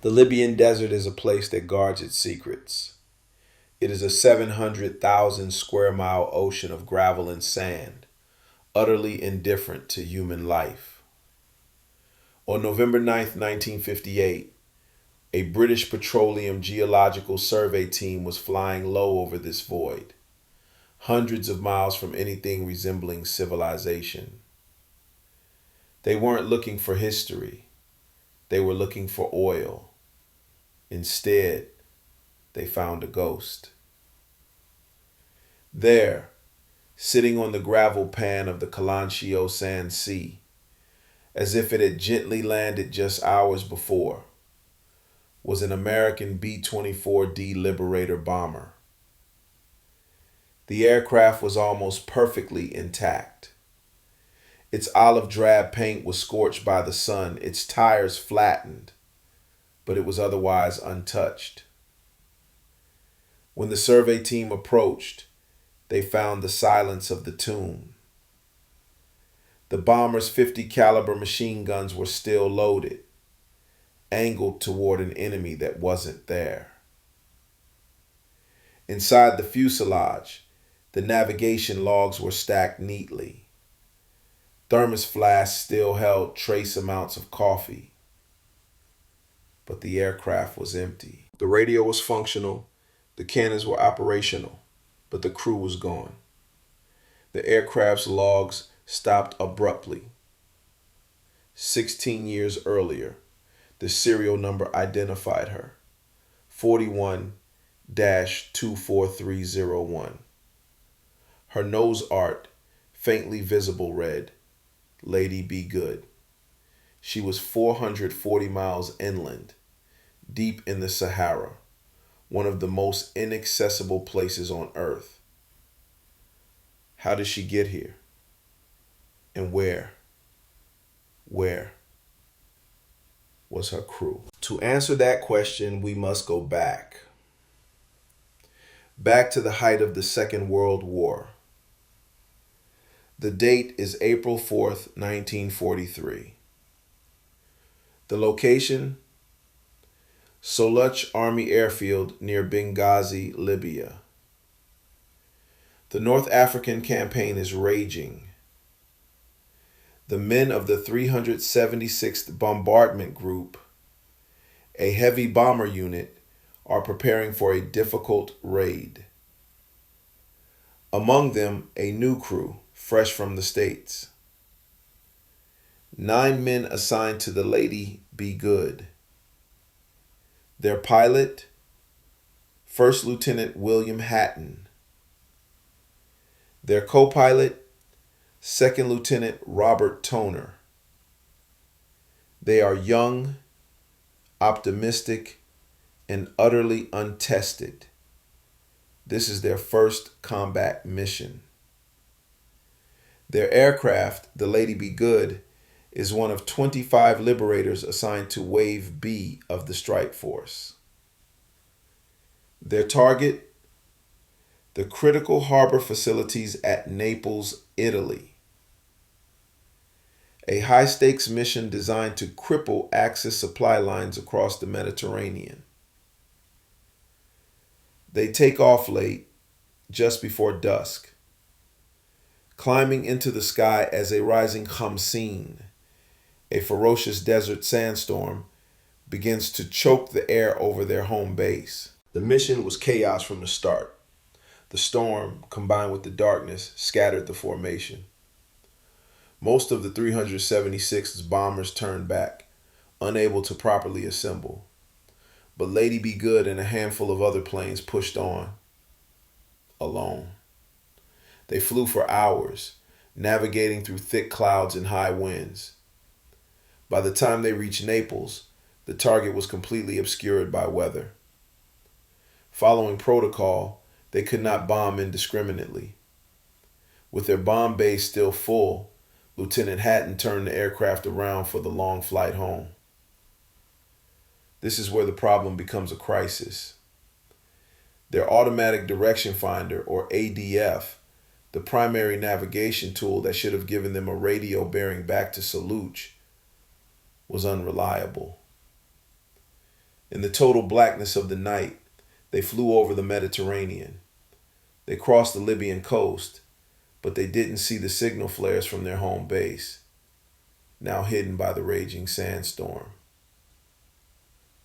The Libyan desert is a place that guards its secrets. It is a 700,000 square mile ocean of gravel and sand, utterly indifferent to human life. On November 9th, 1958, a British Petroleum Geological Survey team was flying low over this void, hundreds of miles from anything resembling civilization. They weren't looking for history. They were looking for oil. Instead, they found a ghost. There, sitting on the gravel pan of the Kalanchio Sand Sea, as if it had gently landed just hours before, was an American B-24D Liberator bomber. The aircraft was almost perfectly intact. Its olive drab paint was scorched by the sun, its tires flattened, but it was otherwise untouched. When the survey team approached, they found the silence of the tomb. The bomber's .50 caliber machine guns were still loaded, angled toward an enemy that wasn't there. Inside the fuselage, the navigation logs were stacked neatly. Thermos flasks still held trace amounts of coffee, but the aircraft was empty. The radio was functional, the cannons were operational, but the crew was gone. The aircraft's logs stopped abruptly. 16 years earlier, the serial number identified her, 41-24301. Her nose art, faintly visible, read, Lady Be Good. She was 440 miles inland, deep in the Sahara, one of the most inaccessible places on Earth. How did she get here? And where was her crew? To answer that question, we must go back. Back to the height of the Second World War. The date is April 4th, 1943. The location? Soluch Army Airfield near Benghazi, Libya. The North African campaign is raging. The men of the 376th Bombardment Group, a heavy bomber unit, are preparing for a difficult raid. Among them, a new crew, fresh from the States. 9 men assigned to the Lady Be Good. Their pilot, First Lieutenant William Hatton. Their co-pilot, Second Lieutenant Robert Toner. They are young, optimistic, and utterly untested. This is their first combat mission. Their aircraft, the Lady Be Good, is one of 25 liberators assigned to Wave B of the strike force. Their target, the critical harbor facilities at Naples, Italy. A high-stakes mission designed to cripple Axis supply lines across the Mediterranean. They take off late, just before dusk, climbing into the sky as a rising Khamsin, a ferocious desert sandstorm, begins to choke the air over their home base. The mission was chaos from the start. The storm, combined with the darkness, scattered the formation. Most of the 376's bombers turned back, unable to properly assemble. But Lady Be Good and a handful of other planes pushed on, alone. They flew for hours, navigating through thick clouds and high winds. By the time they reached Naples, the target was completely obscured by weather. Following protocol, they could not bomb indiscriminately. With their bomb bay still full, Lieutenant Hatton turned the aircraft around for the long flight home. This is where the problem becomes a crisis. Their automatic direction finder, or ADF, the primary navigation tool that should have given them a radio bearing back to Soluch, was unreliable. In the total blackness of the night, they flew over the Mediterranean. They crossed the Libyan coast, but they didn't see the signal flares from their home base, now hidden by the raging sandstorm.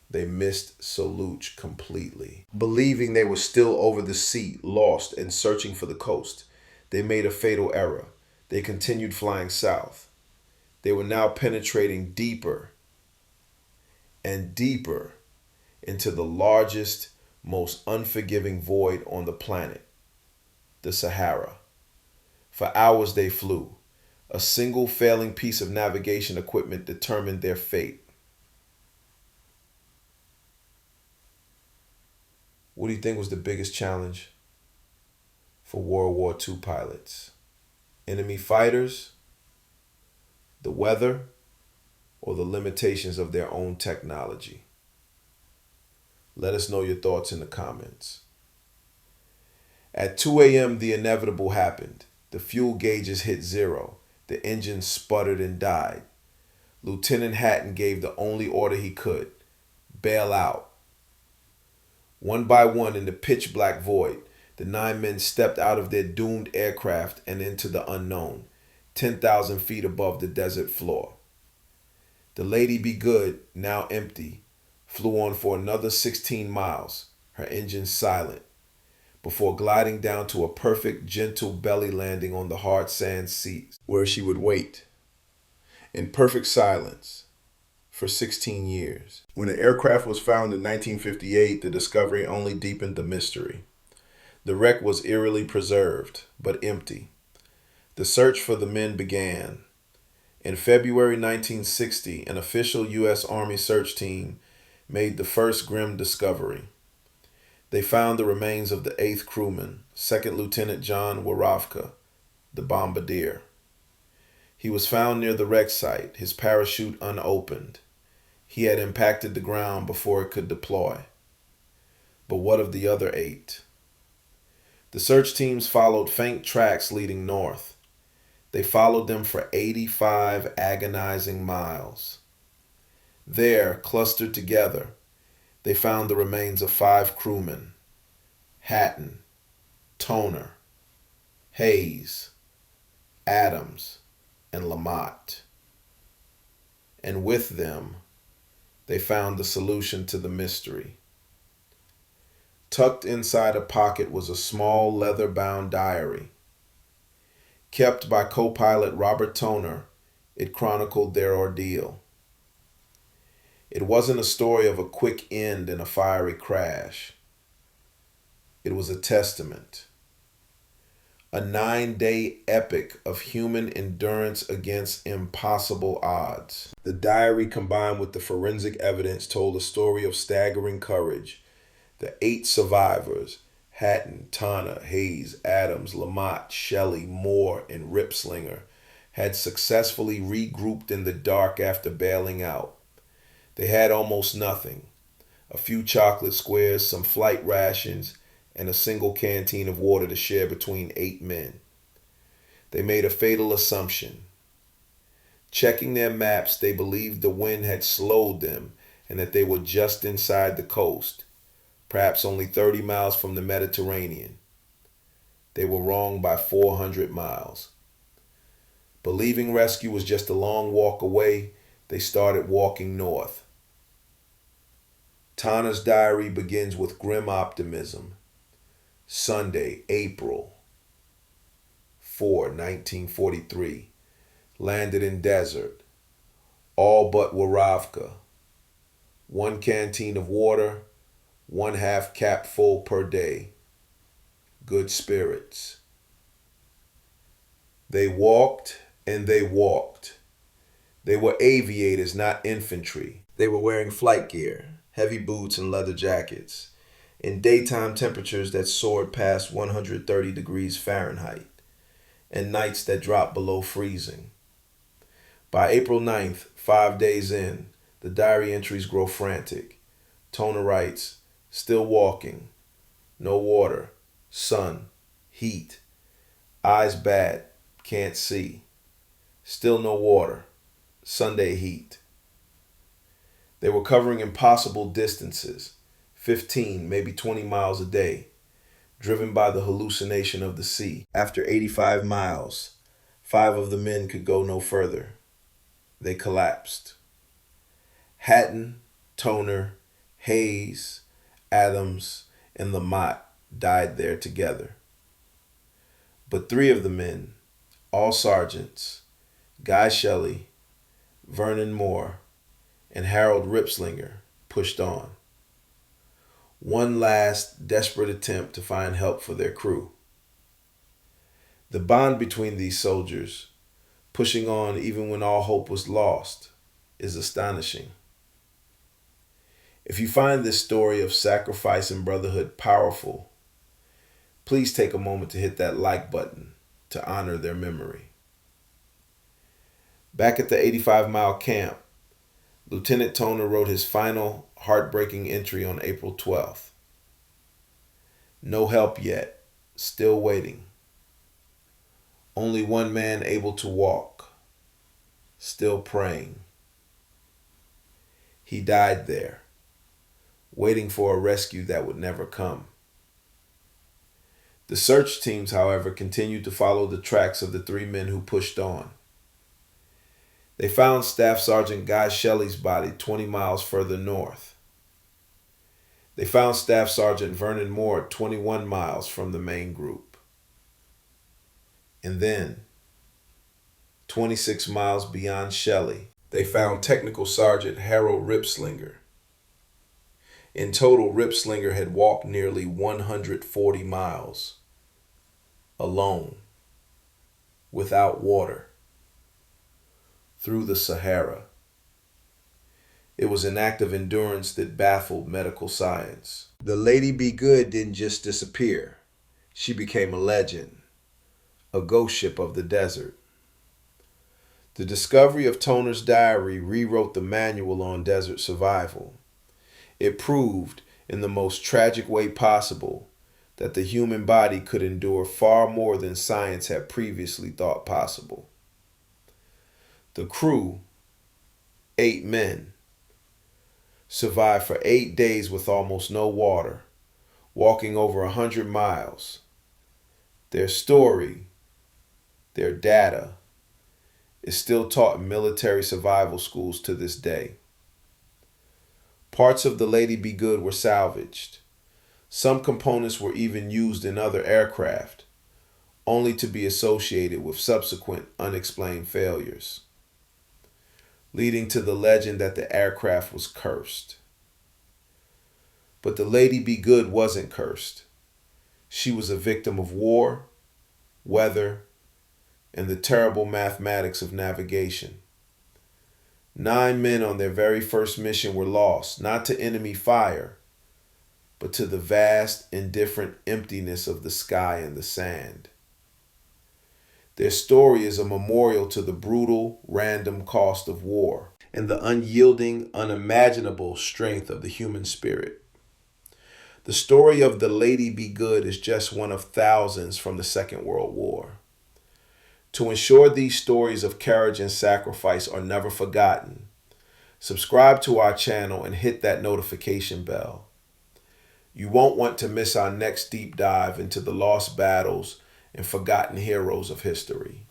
They missed Soluch completely. Believing they were still over the sea, lost and searching for the coast, they made a fatal error. They continued flying south. They were now penetrating deeper and deeper into the largest, most unforgiving void on the planet, the Sahara. For hours they flew. A single failing piece of navigation equipment determined their fate. What do you think was the biggest challenge for World War II pilots? Enemy fighters, the weather, or the limitations of their own technology? Let us know your thoughts in the comments. At 2 a.m., the inevitable happened. The fuel gauges hit zero. The engine sputtered and died. Lieutenant Hatton gave the only order he could: bail out. One by one, in the pitch black void, the 9 men stepped out of their doomed aircraft and into the unknown, 10,000 feet above the desert floor. The Lady Be Good, now empty, flew on for another 16 miles, her engine silent, before gliding down to a perfect, gentle belly landing on the hard sand seats, where she would wait, in perfect silence, for 16 years. When the aircraft was found in 1958, the discovery only deepened the mystery. The wreck was eerily preserved, but empty. The search for the men began. In February 1960, an official U.S. Army search team made the first grim discovery. They found the remains of the 8th crewman, 2nd Lieutenant John Warovka, the bombardier. He was found near the wreck site, his parachute unopened. He had impacted the ground before it could deploy. But what of the other 8? The search teams followed faint tracks leading north. They followed them for 85 agonizing miles. There, clustered together, they found the remains of 5 crewmen: Hatton, Toner, Hayes, Adams, and Lamott. And with them, they found the solution to the mystery. Tucked inside a pocket was a small leather-bound diary. Kept by co-pilot Robert Toner, it chronicled their ordeal. It wasn't a story of a quick end in a fiery crash. It was a testament. A 9-day epic of human endurance against impossible odds. The diary, combined with the forensic evidence, told a story of staggering courage. The 8 survivors, Hatton, Tanner, Hayes, Adams, Lamott, Shelley, Moore, and Ripslinger, had successfully regrouped in the dark after bailing out. They had almost nothing: a few chocolate squares, some flight rations, and a single canteen of water to share between 8 men. They made a fatal assumption. Checking their maps, they believed the wind had slowed them and that they were just inside the coast, perhaps only 30 miles from the Mediterranean. They were wrong by 400 miles. Believing rescue was just a long walk away, they started walking north. Tanner's diary begins with grim optimism. Sunday, April 4, 1943. Landed in desert. All but Warovka. 1 canteen of water, 1/2 cap full per day. Good spirits. They walked and they walked. They were aviators, not infantry. They were wearing flight gear, heavy boots and leather jackets, in daytime temperatures that soared past 130 degrees Fahrenheit, and nights that dropped below freezing. By April 9th, 5 days in, the diary entries grow frantic. Toner writes, "Still walking. No water. Sun. Heat. Eyes bad. Can't see. Still no water. Sunday heat." They were covering impossible distances, 15, maybe 20 miles a day, driven by the hallucination of the sea. After 85 miles, 5 of the men could go no further. They collapsed. Hatton, Toner, Hayes, Adams, and Lamott died there together. But 3 of the men, all sergeants, Guy Shelley, Vernon Moore, and Harold Ripslinger, pushed on. One last desperate attempt to find help for their crew. The bond between these soldiers, pushing on even when all hope was lost, is astonishing. If you find this story of sacrifice and brotherhood powerful, please take a moment to hit that like button to honor their memory. Back at the 85-mile camp, Lieutenant Toner wrote his final heartbreaking entry on April 12th. No help yet, still waiting. Only one man able to walk, still praying. He died there, waiting for a rescue that would never come. The search teams, however, continued to follow the tracks of the 3 men who pushed on. They found Staff Sergeant Guy Shelley's body 20 miles further north. They found Staff Sergeant Vernon Moore 21 miles from the main group. And then, 26 miles beyond Shelley, they found Technical Sergeant Harold Ripslinger. In total, Ripslinger had walked nearly 140 miles, alone, without water, through the Sahara. It was an act of endurance that baffled medical science. The Lady Be Good didn't just disappear. She became a legend, a ghost ship of the desert. The discovery of Toner's diary rewrote the manual on desert survival. It proved, in the most tragic way possible, that the human body could endure far more than science had previously thought possible. The crew, 8 men, survived for 8 days with almost no water, walking over 100 miles. Their story, their data, is still taught in military survival schools to this day. Parts of the Lady Be Good were salvaged. Some components were even used in other aircraft, only to be associated with subsequent unexplained failures, leading to the legend that the aircraft was cursed. But the Lady Be Good wasn't cursed. She was a victim of war, weather, and the terrible mathematics of navigation. 9 men on their very first mission were lost, not to enemy fire, but to the vast, indifferent emptiness of the sky and the sand. Their story is a memorial to the brutal, random cost of war and the unyielding, unimaginable strength of the human spirit. The story of the Lady Be Good is just one of thousands from the Second World War. To ensure these stories of courage and sacrifice are never forgotten, subscribe to our channel and hit that notification bell. You won't want to miss our next deep dive into the lost battles and forgotten heroes of history.